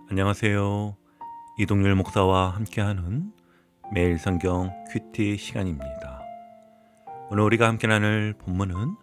안녕하세요. 이동열 목사와 함께하는 매일 성경 큐티 시간입니다. 오늘 우리가 함께 나눌 본문은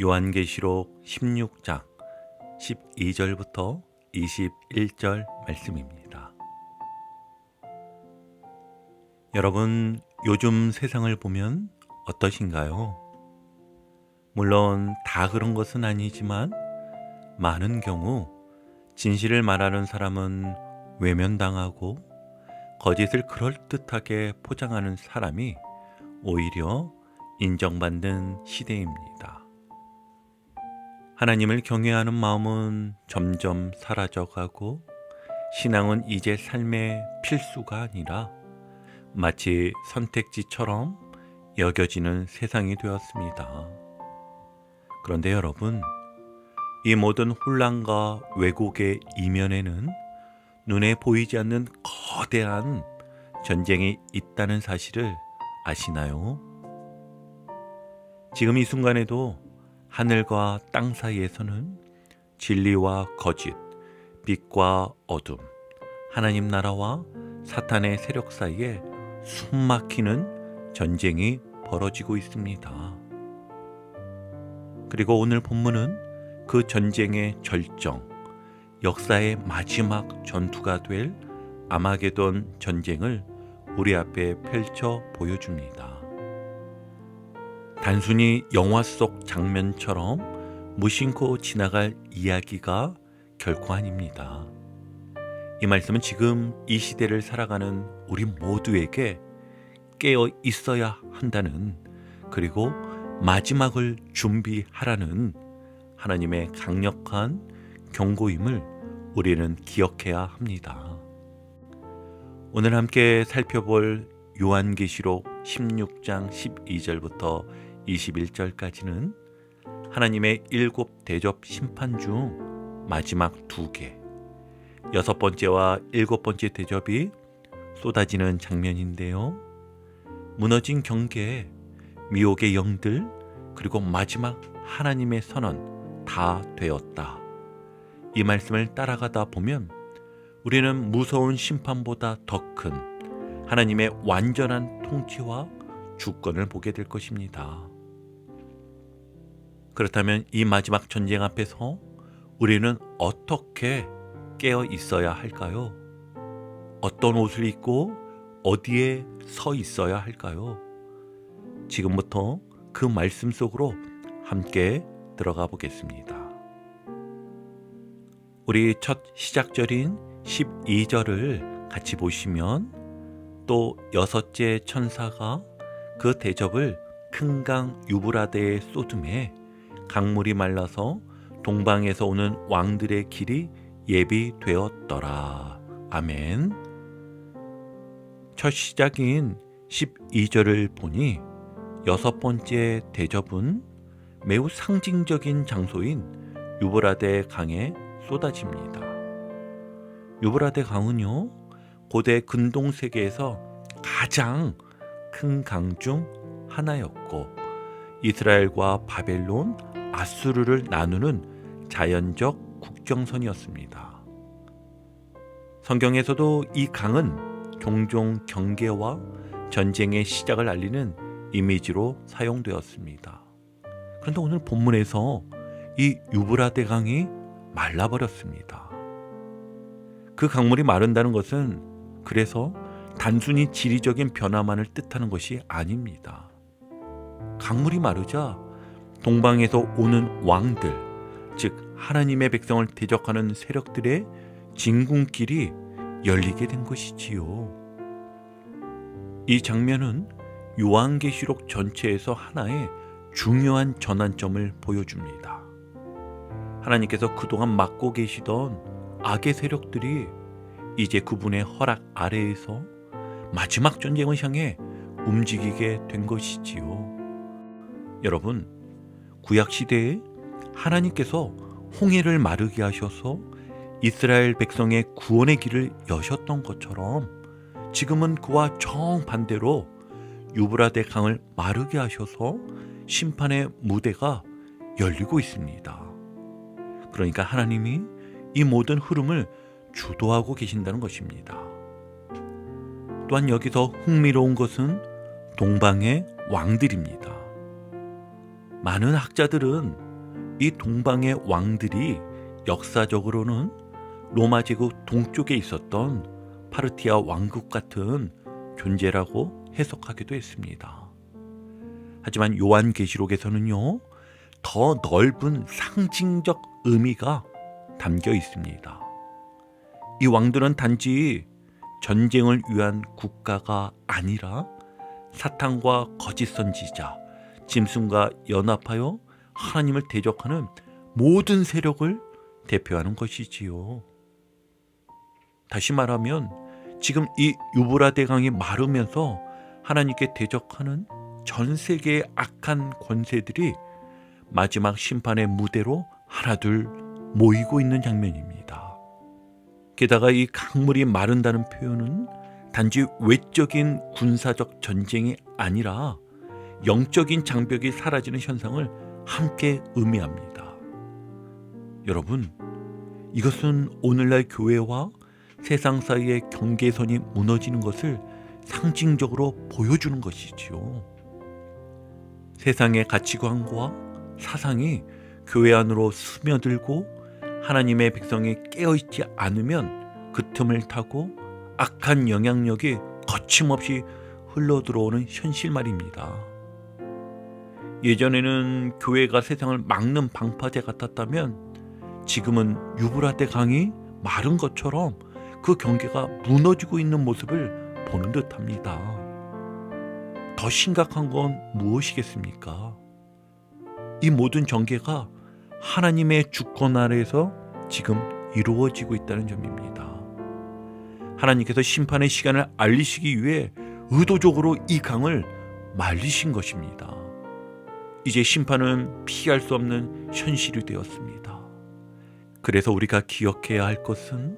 요한계시록 16장 12절부터 21절 말씀입니다. 여러분, 요즘 세상을 보면 어떠신가요? 물론 다 그런 것은 아니지만 많은 경우 진실을 말하는 사람은 외면당하고 거짓을 그럴듯하게 포장하는 사람이 오히려 인정받는 시대입니다. 하나님을 경외하는 마음은 점점 사라져가고 신앙은 이제 삶의 필수가 아니라 마치 선택지처럼 여겨지는 세상이 되었습니다. 그런데 여러분, 이 모든 혼란과 왜곡의 이면에는 눈에 보이지 않는 거대한 전쟁이 있다는 사실을 아시나요? 지금 이 순간에도 하늘과 땅 사이에서는 진리와 거짓, 빛과 어둠, 하나님 나라와 사탄의 세력 사이에 숨막히는 전쟁이 벌어지고 있습니다. 그리고 오늘 본문은 그 전쟁의 절정, 역사의 마지막 전투가 될 아마게돈 전쟁을 우리 앞에 펼쳐 보여줍니다. 단순히 영화 속 장면처럼 무심코 지나갈 이야기가 결코 아닙니다. 이 말씀은 지금 이 시대를 살아가는 우리 모두에게 깨어 있어야 한다는, 그리고 마지막을 준비하라는 하나님의 강력한 경고임을 우리는 기억해야 합니다. 오늘 함께 살펴볼 요한계시록 16장 12절부터 21절까지는 하나님의 7 대접 심판 중 마지막 2개, 6번째와 7번째 대접이 쏟아지는 장면인데요. 무너진 경계, 미혹의 영들, 그리고 마지막 하나님의 선언 다 되었다. 이 말씀을 따라가다 보면 우리는 무서운 심판보다 더 큰 하나님의 완전한 통치와 주권을 보게 될 것입니다. 그렇다면 이 마지막 전쟁 앞에서 우리는 어떻게 깨어 있어야 할까요? 어떤 옷을 입고 어디에 서 있어야 할까요? 지금부터 그 말씀 속으로 함께 들어가 보겠습니다. 우리 첫 시작절인 12절을 같이 보시면, 또 6째 천사가 그 대접을 큰 강 유브라데에 쏟음에 강물이 말라서 동방에서 오는 왕들의 길이 예비되었더라. 아멘. 첫 시작인 12절을 보니 6번째 대접은 매우 상징적인 장소인 유브라데 강에 쏟아집니다. 유브라데 강은요, 고대 근동 세계에서 가장 큰 강 중 하나였고 이스라엘과 바벨론, 아수르를 나누는 자연적 국경선이었습니다. 성경에서도 이 강은 종종 경계와 전쟁의 시작을 알리는 이미지로 사용되었습니다. 그런데 오늘 본문에서 이 유브라데 강이 말라버렸습니다. 그 강물이 마른다는 것은 그래서 단순히 지리적인 변화만을 뜻하는 것이 아닙니다. 강물이 마르자 동방에서 오는 왕들, 즉 하나님의 백성을 대적하는 세력들의 진군길이 열리게 된 것이지요. 이 장면은 요한계시록 전체에서 하나의 중요한 전환점을 보여줍니다. 하나님께서 그동안 막고 계시던 악의 세력들이 이제 그분의 허락 아래에서 마지막 전쟁을 향해 움직이게 된 것이지요. 여러분, 구약시대에 하나님께서 홍해를 마르게 하셔서 이스라엘 백성의 구원의 길을 여셨던 것처럼 지금은 그와 정반대로 유브라데 강을 마르게 하셔서 심판의 무대가 열리고 있습니다. 그러니까 하나님이 이 모든 흐름을 주도하고 계신다는 것입니다. 또한 여기서 흥미로운 것은 동방의 왕들입니다. 많은 학자들은 이 동방의 왕들이 역사적으로는 로마 제국 동쪽에 있었던 파르티아 왕국 같은 존재라고 해석하기도 했습니다. 하지만 요한계시록에서는요, 더 넓은 상징적 의미가 담겨 있습니다. 이 왕들은 단지 전쟁을 위한 국가가 아니라 사탄과 거짓 선지자, 짐승과 연합하여 하나님을 대적하는 모든 세력을 대표하는 것이지요. 다시 말하면 지금 이 유브라데 강이 마르면서 하나님께 대적하는 전 세계의 악한 권세들이 마지막 심판의 무대로 하나둘 모이고 있는 장면입니다. 게다가 이 강물이 마른다는 표현은 단지 외적인 군사적 전쟁이 아니라 영적인 장벽이 사라지는 현상을 함께 의미합니다. 여러분, 이것은 오늘날 교회와 세상 사이의 경계선이 무너지는 것을 상징적으로 보여주는 것이지요. 세상의 가치관과 사상이 교회 안으로 스며들고 하나님의 백성이 깨어있지 않으면 그 틈을 타고 악한 영향력이 거침없이 흘러들어오는 현실 말입니다. 예전에는 교회가 세상을 막는 방파제 같았다면 지금은 유브라데 강이 마른 것처럼 그 경계가 무너지고 있는 모습을 보는 듯합니다. 더 심각한 건 무엇이겠습니까? 이 모든 전개가 하나님의 주권 아래에서 지금 이루어지고 있다는 점입니다. 하나님께서 심판의 시간을 알리시기 위해 의도적으로 이 강을 말리신 것입니다. 이제 심판은 피할 수 없는 현실이 되었습니다. 그래서 우리가 기억해야 할 것은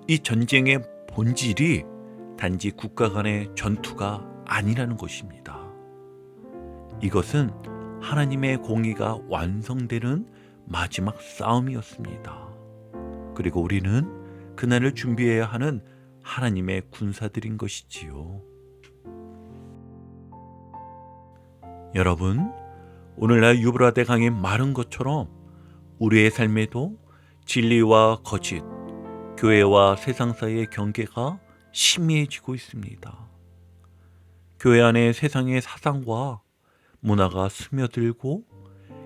이 전쟁의 본질이 단지 국가 간의 전투가 아니라는 것입니다. 이것은 하나님의 공의가 완성되는 마지막 싸움이었습니다. 그리고 우리는 그날을 준비해야 하는 하나님의 군사들인 것이지요. 여러분, 오늘날 유브라데 강이 마른 것처럼 우리의 삶에도 진리와 거짓, 교회와 세상 사이의 경계가 심해지고 있습니다. 교회 안에 세상의 사상과 문화가 스며들고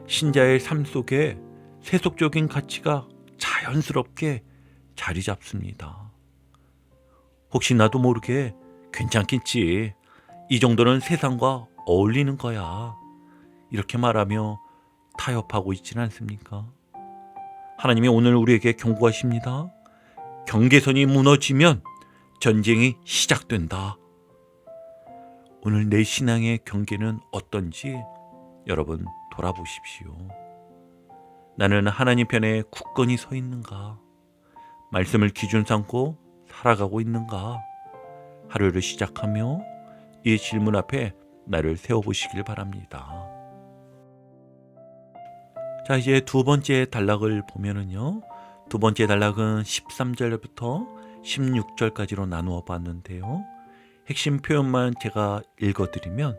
신자의 삶 속에 세속적인 가치가 자연스럽게 자리 잡습니다. 혹시 나도 모르게 괜찮겠지, 이 정도는 세상과 어울리는 거야, 이렇게 말하며 타협하고 있지는 않습니까? 하나님이 오늘 우리에게 경고하십니다. 경계선이 무너지면 전쟁이 시작된다. 오늘 내 신앙의 경계는 어떤지 여러분 돌아보십시오. 나는 하나님 편에 굳건히 서 있는가? 말씀을 기준 삼고 살아가고 있는가? 하루를 시작하며 이 질문 앞에 나를 세워보시길 바랍니다. 자, 이제 두 번째 단락을 보면은요, 두 번째 단락은 13절부터 16절까지로 나누어 봤는데요, 핵심 표현만 제가 읽어드리면,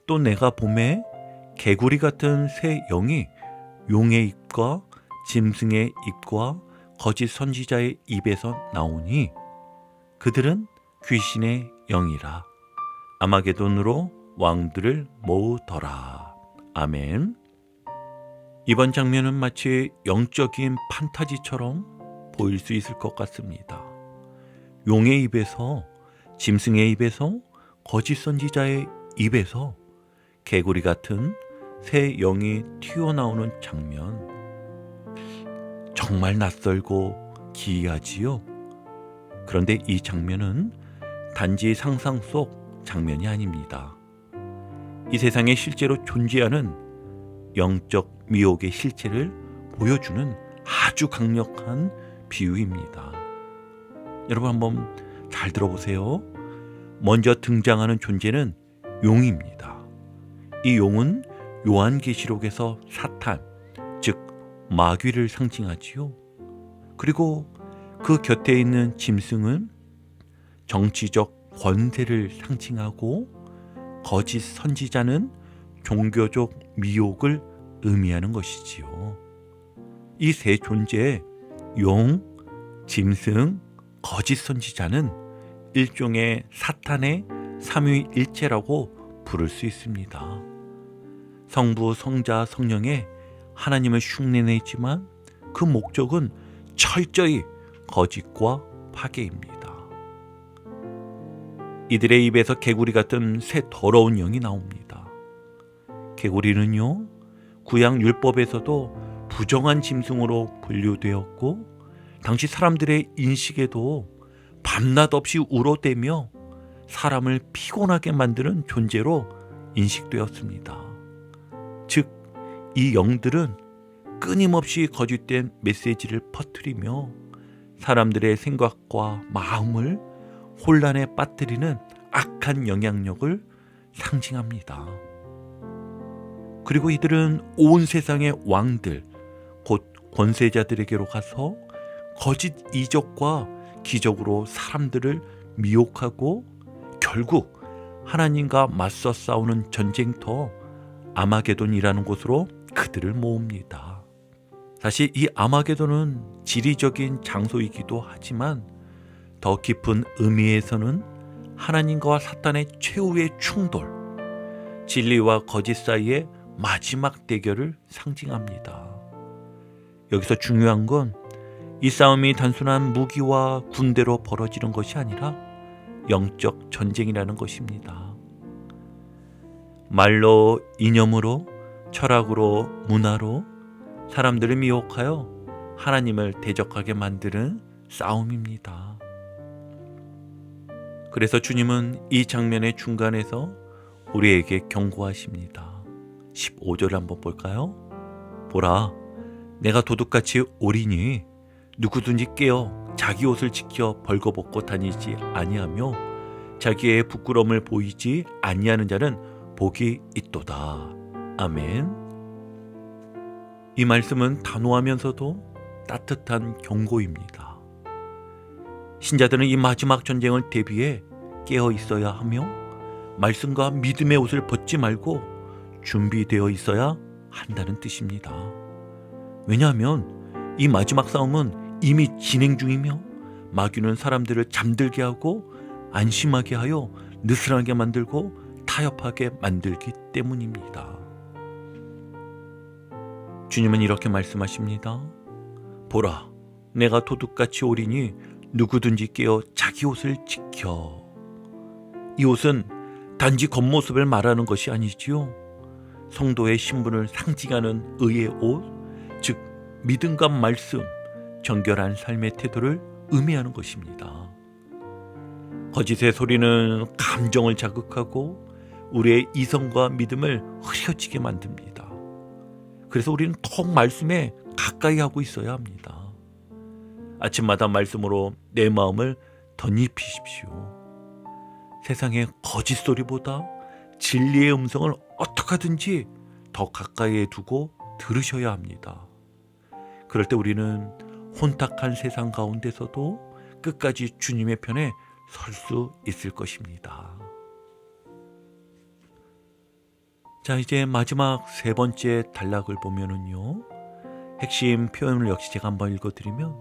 또 내가 봄에 개구리 같은 새 영이 용의 입과 짐승의 입과 거짓 선지자의 입에서 나오니 그들은 귀신의 영이라 아마게돈으로 왕들을 모으더라. 아멘. 이번 장면은 마치 영적인 판타지처럼 보일 수 있을 것 같습니다. 용의 입에서, 짐승의 입에서, 거짓 선지자의 입에서 개구리 같은 새 영이 튀어나오는 장면, 정말 낯설고 기이하지요. 그런데 이 장면은 단지 상상 속 장면이 아닙니다. 이 세상에 실제로 존재하는 영적 미혹의 실체를 보여주는 아주 강력한 비유입니다. 여러분 한번 잘 들어보세요. 먼저 등장하는 존재는 용입니다. 이 용은 요한계시록에서 사탄, 즉 마귀를 상징하지요. 그리고 그 곁에 있는 짐승은 정치적 권세를 상징하고 거짓 선지자는 종교적 미혹을 의미하는 것이지요. 이 세 존재, 용, 짐승, 거짓 선지자는 일종의 사탄의 삼위일체라고 부를 수 있습니다. 성부, 성자, 성령의 하나님을 흉내내지만 그 목적은 철저히 거짓과 파괴입니다. 이들의 입에서 개구리 같은 새 더러운 영이 나옵니다. 개구리는요, 구약 율법에서도 부정한 짐승으로 분류되었고 당시 사람들의 인식에도 밤낮 없이 울어대며 사람을 피곤하게 만드는 존재로 인식되었습니다. 즉, 이 영들은 끊임없이 거짓된 메시지를 퍼뜨리며 사람들의 생각과 마음을 혼란에 빠뜨리는 악한 영향력을 상징합니다. 그리고 이들은 온 세상의 왕들, 곧 권세자들에게로 가서 거짓 이적과 기적으로 사람들을 미혹하고 결국 하나님과 맞서 싸우는 전쟁터 아마게돈이라는 곳으로 그들을 모읍니다. 사실 이 아마게돈은 지리적인 장소이기도 하지만 더 깊은 의미에서는 하나님과 사탄의 최후의 충돌, 진리와 거짓 사이의 마지막 대결을 상징합니다. 여기서 중요한 건 이 싸움이 단순한 무기와 군대로 벌어지는 것이 아니라 영적 전쟁이라는 것입니다. 말로, 이념으로, 철학으로, 문화로 사람들을 미혹하여 하나님을 대적하게 만드는 싸움입니다. 그래서 주님은 이 장면의 중간에서 우리에게 경고하십니다. 15절을 한번 볼까요? 보라, 내가 도둑같이 오리니 누구든지 깨어 자기 옷을 지켜 벌거벗고 다니지 아니하며 자기의 부끄러움을 보이지 아니하는 자는 복이 있도다. 아멘. 이 말씀은 단호하면서도 따뜻한 경고입니다. 신자들은 이 마지막 전쟁을 대비해 깨어 있어야 하며 말씀과 믿음의 옷을 벗지 말고 준비되어 있어야 한다는 뜻입니다. 왜냐하면 이 마지막 싸움은 이미 진행 중이며 마귀는 사람들을 잠들게 하고 안심하게 하여 느슨하게 만들고 타협하게 만들기 때문입니다. 주님은 이렇게 말씀하십니다. 보라, 내가 도둑같이 오리니 누구든지 깨어 자기 옷을 지켜. 이 옷은 단지 겉모습을 말하는 것이 아니지요. 성도의 신분을 상징하는 의의 옷, 즉 믿음과 말씀, 정결한 삶의 태도를 의미하는 것입니다. 거짓의 소리는 감정을 자극하고 우리의 이성과 믿음을 흐려지게 만듭니다. 그래서 우리는 더 말씀에 가까이 하고 있어야 합니다. 아침마다 말씀으로 내 마음을 덧입히십시오. 세상의 거짓 소리보다 진리의 음성을 어떻게 하든지 더 가까이에 두고 들으셔야 합니다. 그럴 때 우리는 혼탁한 세상 가운데서도 끝까지 주님의 편에 설 수 있을 것입니다. 자, 이제 마지막 세 번째 단락을 보면은요, 핵심 표현을 역시 제가 한번 읽어드리면,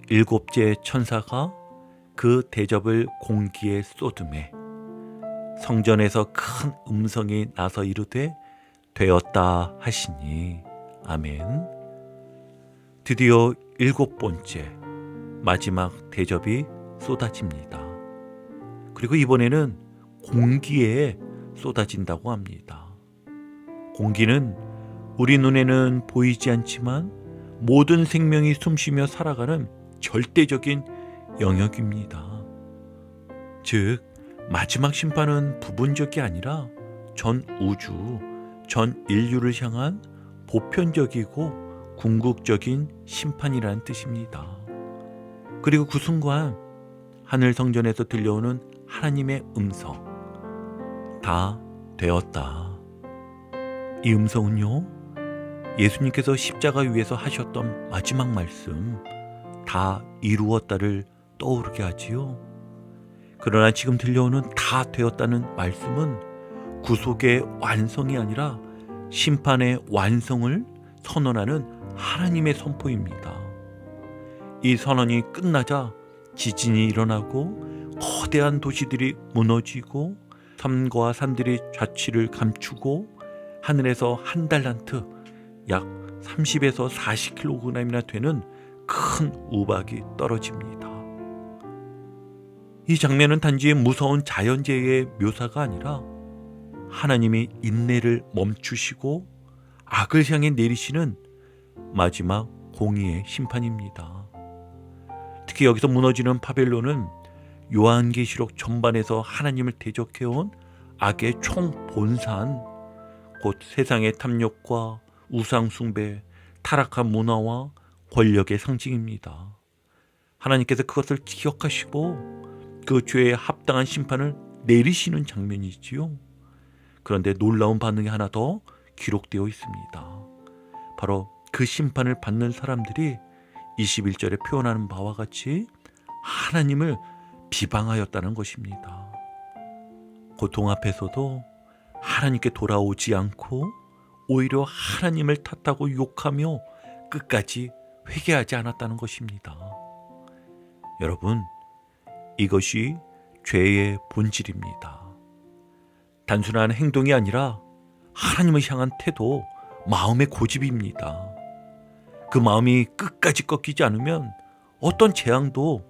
일곱째 천사가 그 대접을 공기에 쏟음에 성전에서 큰 음성이 나서 이르되 되었다 하시니. 아멘. 드디어 일곱 번째 마지막 대접이 쏟아집니다. 그리고 이번에는 공기에 쏟아진다고 합니다. 공기는 우리 눈에는 보이지 않지만 모든 생명이 숨쉬며 살아가는 절대적인 영역입니다. 즉, 마지막 심판은 부분적이 아니라 전 우주, 전 인류를 향한 보편적이고 궁극적인 심판이라는 뜻입니다. 그리고 그 순간 하늘 성전에서 들려오는 하나님의 음성, 다 되었다. 이 음성은요, 예수님께서 십자가 위에서 하셨던 마지막 말씀, 다 다 이루었다를 떠오르게 하지요. 그러나 지금 들려오는 다 되었다는 말씀은 구속의 완성이 아니라 심판의 완성을 선언하는 하나님의 선포입니다. 이 선언이 끝나자 지진이 일어나고 거대한 도시들이 무너지고 섬과 산들이 좌치를 감추고 하늘에서 한 달란트 약 30에서 40kg이나 되는 큰 우박이 떨어집니다. 이 장면은 단지 무서운 자연재해의 묘사가 아니라 하나님이 인내를 멈추시고 악을 향해 내리시는 마지막 공의의 심판입니다. 특히 여기서 무너지는 바벨론은 요한계시록 전반에서 하나님을 대적해온 악의 총본산, 곧 세상의 탐욕과 우상숭배, 타락한 문화와 권력의 상징입니다. 하나님께서 그것을 기억하시고 그 죄에 합당한 심판을 내리시는 장면이지요. 그런데 놀라운 반응이 하나 더 기록되어 있습니다. 바로 그 심판을 받는 사람들이 21절에 표현하는 바와 같이 하나님을 비방하였다는 것입니다. 고통 앞에서도 하나님께 돌아오지 않고 오히려 하나님을 탓하고 욕하며 끝까지 회개하지 않았다는 것입니다. 여러분, 이것이 죄의 본질입니다. 단순한 행동이 아니라 하나님을 향한 태도, 마음의 고집입니다. 그 마음이 끝까지 꺾이지 않으면 어떤 재앙도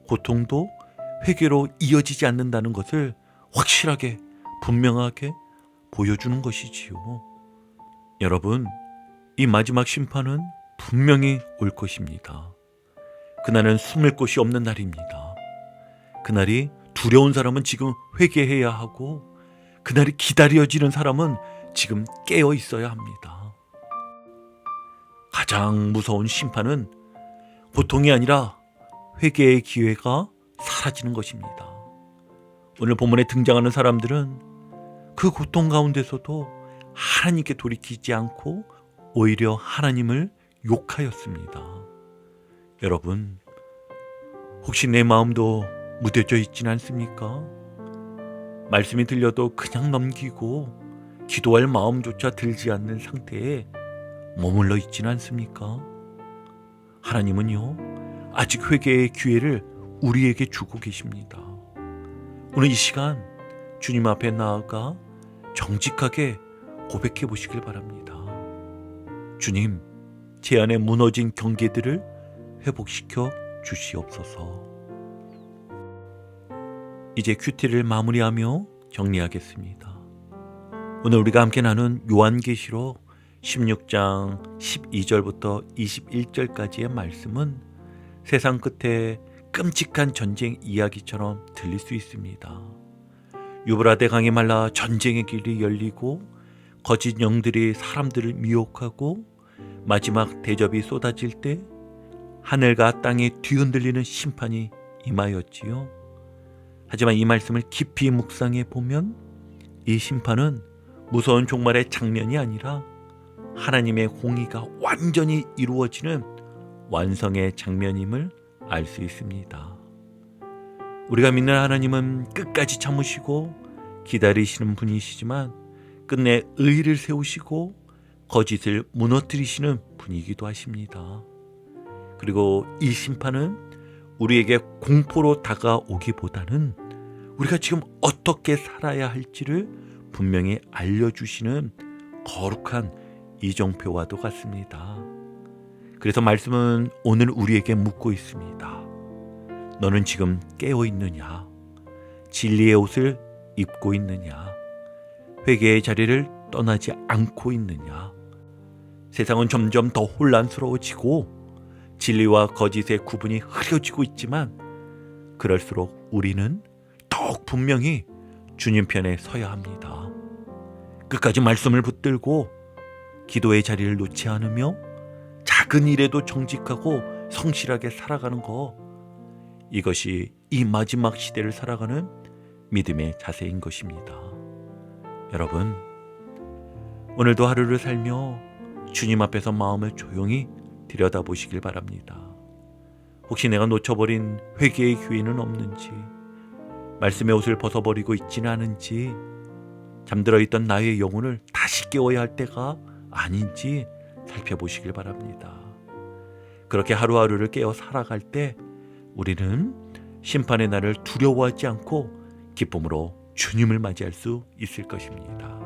고통도 회개로 이어지지 않는다는 것을 확실하게 분명하게 보여주는 것이지요. 여러분, 이 마지막 심판은 분명히 올 것입니다. 그날은 숨을 곳이 없는 날입니다. 그날이 두려운 사람은 지금 회개해야 하고 그날이 기다려지는 사람은 지금 깨어 있어야 합니다. 가장 무서운 심판은 고통이 아니라 회개의 기회가 사라지는 것입니다. 오늘 본문에 등장하는 사람들은 그 고통 가운데서도 하나님께 돌이키지 않고 오히려 하나님을 욕하였습니다. 여러분, 혹시 내 마음도 무뎌져 있지는 않습니까? 말씀이 들려도 그냥 넘기고 기도할 마음조차 들지 않는 상태에 머물러 있지는 않습니까? 하나님은요, 아직 회개의 기회를 우리에게 주고 계십니다. 오늘 이 시간 주님 앞에 나아가 정직하게 고백해 보시길 바랍니다. 주님, 제 안에 무너진 경계들을 회복시켜 주시옵소서. 이제 큐티를 마무리하며 정리하겠습니다. 오늘 우리가 함께 나눈 요한계시록 16장 12절부터 21절까지의 말씀은 세상 끝에 끔찍한 전쟁 이야기처럼 들릴 수 있습니다. 유브라데 강이 말라 전쟁의 길이 열리고 거짓 영들이 사람들을 미혹하고 마지막 대접이 쏟아질 때 하늘과 땅이 뒤흔들리는 심판이 임하였지요. 하지만 이 말씀을 깊이 묵상해 보면 이 심판은 무서운 종말의 장면이 아니라 하나님의 공의가 완전히 이루어지는 완성의 장면임을 알 수 있습니다. 우리가 믿는 하나님은 끝까지 참으시고 기다리시는 분이시지만 끝내 의를 세우시고 거짓을 무너뜨리시는 분이기도 하십니다. 그리고 이 심판은 우리에게 공포로 다가오기보다는 우리가 지금 어떻게 살아야 할지를 분명히 알려주시는 거룩한 이정표와도 같습니다. 그래서 말씀은 오늘 우리에게 묻고 있습니다. 너는 지금 깨어 있느냐? 진리의 옷을 입고 있느냐? 회개의 자리를 떠나지 않고 있느냐? 세상은 점점 더 혼란스러워지고 진리와 거짓의 구분이 흐려지고 있지만 그럴수록 우리는 더욱 분명히 주님 편에 서야 합니다. 끝까지 말씀을 붙들고 기도의 자리를 놓지 않으며 작은 일에도 정직하고 성실하게 살아가는 것, 이것이 이 마지막 시대를 살아가는 믿음의 자세인 것입니다. 여러분, 오늘도 하루를 살며 주님 앞에서 마음을 조용히 들여다보시길 바랍니다. 혹시 내가 놓쳐버린 회개의 기회는 없는지, 말씀의 옷을 벗어버리고 있지는 않은지, 잠들어 있던 나의 영혼을 다시 깨워야 할 때가 아닌지 살펴보시길 바랍니다. 그렇게 하루하루를 깨어 살아갈 때 우리는 심판의 날을 두려워하지 않고 기쁨으로 주님을 맞이할 수 있을 것입니다.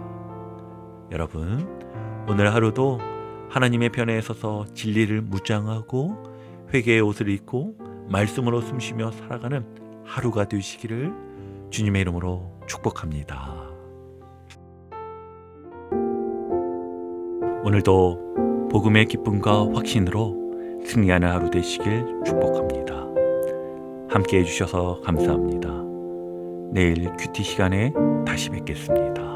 여러분, 오늘 하루도 하나님의 편에 서서 진리를 무장하고 회개의 옷을 입고 말씀으로 숨쉬며 살아가는 하루가 되시기를 주님의 이름으로 축복합니다. 오늘도 복음의 기쁨과 확신으로 승리하는 하루 되시길 축복합니다. 함께 해주셔서 감사합니다. 내일 큐티 시간에 다시 뵙겠습니다.